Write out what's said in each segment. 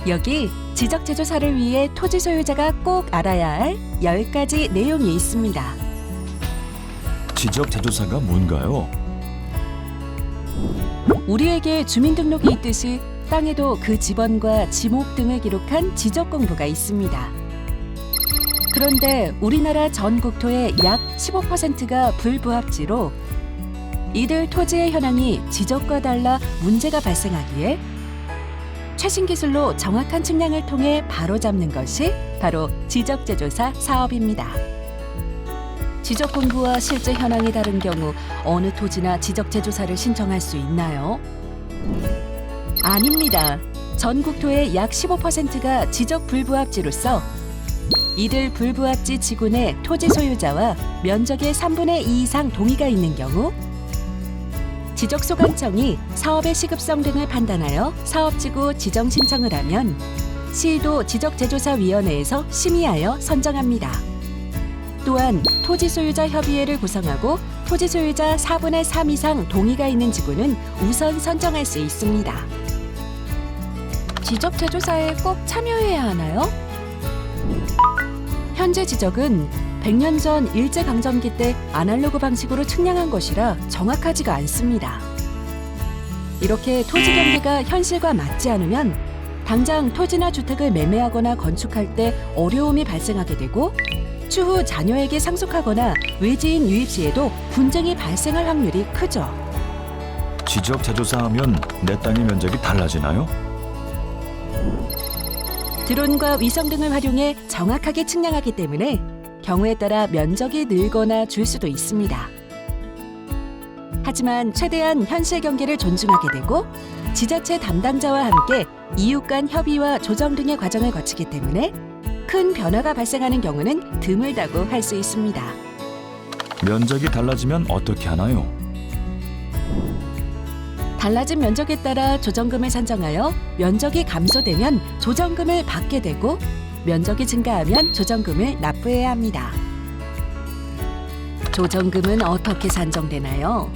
여기 지적제조사를 위해 토지 소유자가 꼭 알아야 할 10가지 내용이 있습니다. 지적제조사가 뭔가요? 우리에게 주민등록이 있듯이 땅에도 그 지번과 지목 등을 기록한 지적공부가 있습니다. 그런데 우리나라 전 국토의 약 15%가 불부합지로 이들 토지의 현황이 지적과 달라 문제가 발생하기에 최신 기술로 정확한 측량을 통해 바로잡는 것이 바로 지적제조사 사업입니다. 지적 공부와 실제 현황이 다른 경우 어느 토지나 지적제조사를 신청할 수 있나요? 아닙니다. 전 국토의 약 15%가 지적 불부합지로서 이들 불부합지 지구 내 토지 소유자와 면적의 3분의 2 이상 동의가 있는 경우 지적소관청이 사업의 시급성 등을 판단하여 사업지구 지정 신청을 하면 시도 지적제조사위원회에서 심의하여 선정합니다. 또한 토지소유자 협의회를 구성하고 토지소유자 4분의 3 이상 동의가 있는 지구는 우선 선정할 수 있습니다. 지적제조사에 꼭 참여해야 하나요? 현재 지적은 100년 전 일제강점기 때 아날로그 방식으로 측량한 것이라 정확하지가 않습니다. 이렇게 토지 경계가 현실과 맞지 않으면 당장 토지나 주택을 매매하거나 건축할 때 어려움이 발생하게 되고 추후 자녀에게 상속하거나 외지인 유입 시에도 분쟁이 발생할 확률이 크죠. 지적제조사하면 내 땅의 면적이 달라지나요? 드론과 위성 등을 활용해 정확하게 측량하기 때문에 경우에 따라 면적이 늘거나 줄 수도 있습니다. 하지만 최대한 현실 경계를 존중하게 되고 지자체 담당자와 함께 이웃 간 협의와 조정 등의 과정을 거치기 때문에 큰 변화가 발생하는 경우는 드물다고 할 수 있습니다. 면적이 달라지면 어떻게 하나요? 달라진 면적에 따라 조정금을 산정하여 면적이 감소되면 조정금을 받게 되고 면적이 증가하면 조정금을 납부해야 합니다. 조정금은 어떻게 산정되나요?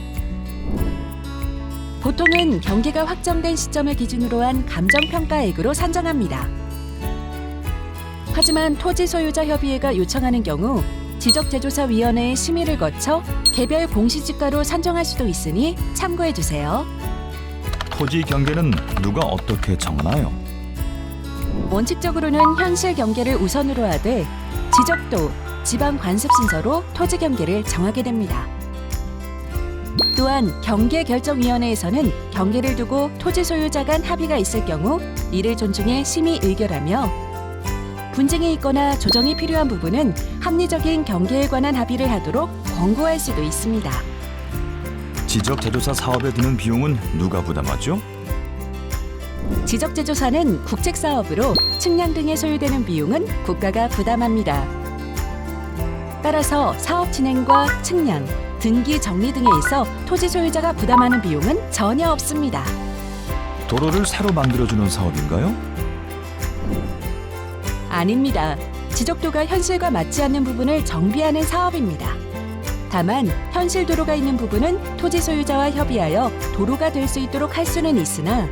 보통은 경계가 확정된 시점을 기준으로 한 감정평가액으로 산정합니다. 하지만 토지소유자협의회가 요청하는 경우 지적제조사위원회의 심의를 거쳐 개별 공시지가로 산정할 수도 있으니 참고해 주세요. 토지 경계는 누가 어떻게 정하나요? 원칙적으로는 현실 경계를 우선으로 하되 지적도, 지방관습순서로 토지 경계를 정하게 됩니다. 또한 경계결정위원회에서는 경계를 두고 토지 소유자 간 합의가 있을 경우 이를 존중해 심의 의결하며 분쟁이 있거나 조정이 필요한 부분은 합리적인 경계에 관한 합의를 하도록 권고할 수도 있습니다. 지적제조사 사업에 드는 비용은 누가 부담하죠? 지적제조사는 국책사업으로 측량 등에 소요되는 비용은 국가가 부담합니다. 따라서 사업 진행과 측량, 등기 정리 등에 있어 토지 소유자가 부담하는 비용은 전혀 없습니다. 도로를 새로 만들어주는 사업인가요? 아닙니다. 지적도가 현실과 맞지 않는 부분을 정비하는 사업입니다. 다만 현실 도로가 있는 부분은 토지 소유자와 협의하여 도로가 될 수 있도록 할 수는 있으나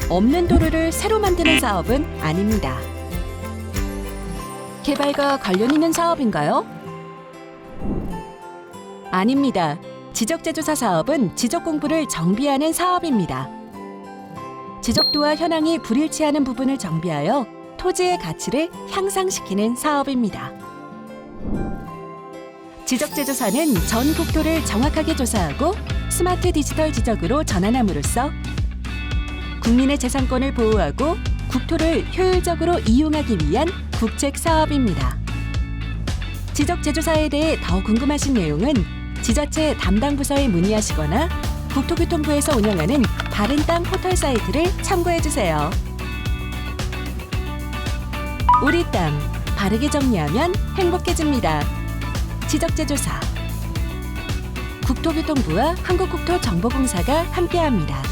없는 도로를 새로 만드는 사업은 아닙니다. 개발과 관련 있는 사업인가요? 아닙니다. 지적제조사 사업은 지적 공부를 정비하는 사업입니다. 지적도와 현황이 불일치하는 부분을 정비하여 토지의 가치를 향상시키는 사업입니다. 지적제조사는 전 국토를 정확하게 조사하고 스마트 디지털 지적으로 전환함으로써 국민의 재산권을 보호하고 국토를 효율적으로 이용하기 위한 국책 사업입니다. 지적제조사에 대해 더 궁금하신 내용은 지자체 담당 부서에 문의하시거나 국토교통부에서 운영하는 바른 땅 포털 사이트를 참고해 주세요. 우리 땅 바르게 정리하면 행복해집니다. 지적제조사 국토교통부와 한국국토정보공사가 함께합니다.